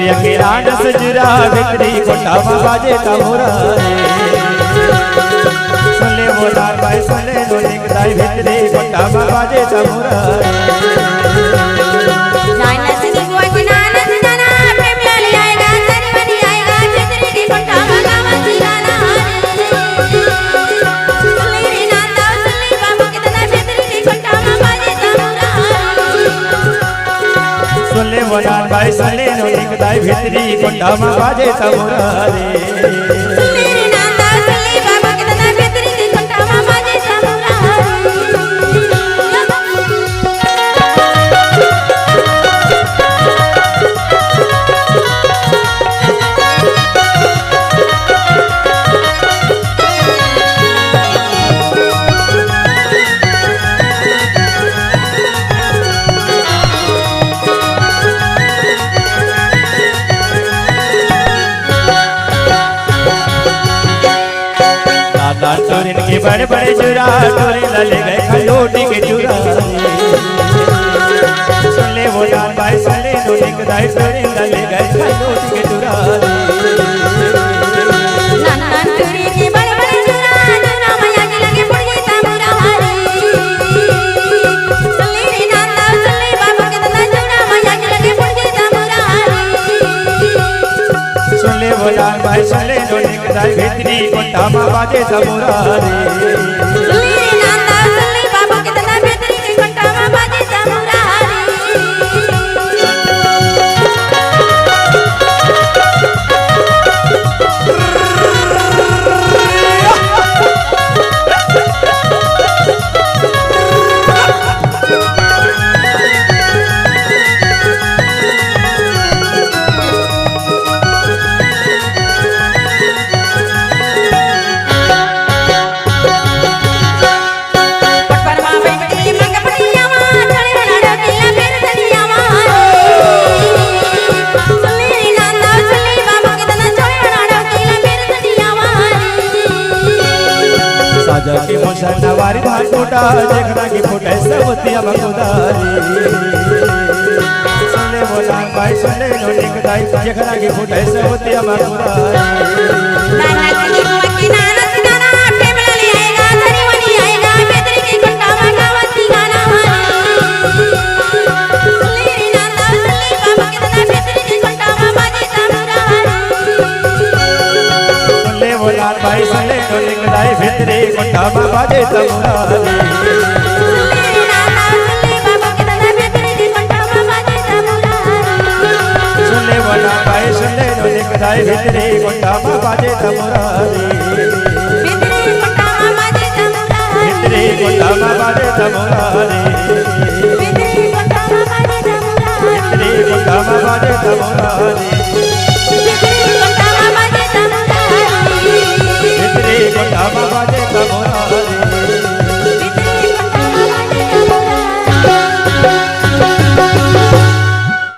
अंगिरान सजरा भितरी कोटा बाजे तमोरा सुले बोलार भाई सुले लोलिक दाई भितरी कोटा बाजे तमोरा बोलार भाई सुले लोलिक दाई भितरी कोटा बाजे तमोरा रे टोरिन के बड़े बड़े चुरा टोरिन ले गए खलोटी के चुरा सुले बोलार भाई सुले लोलिक दाई टोरिन ले गए खलोटी के चुरा सुले बोलार भाई सुले लोलिक दाई भितरी कोटा बाजे तमोरा रे जाके मोशन नवारी भाई कोटा देखना की फोटे सबतिया मकुदारी सुने बोलार भाई सुने लोलिक दाई देखना की फोटे सबतिया मकुदारी बोलार भाई सुले लोलिक दाई भितरी कोटा बाजे तमोरा रे सुले बोलार भाई सुले लोलिक दाई भितरी कोटा बाजे तमोरा रे भितरी कोटा बाजे तमोरा रे भितरी कोटा बाजे तमोरा रे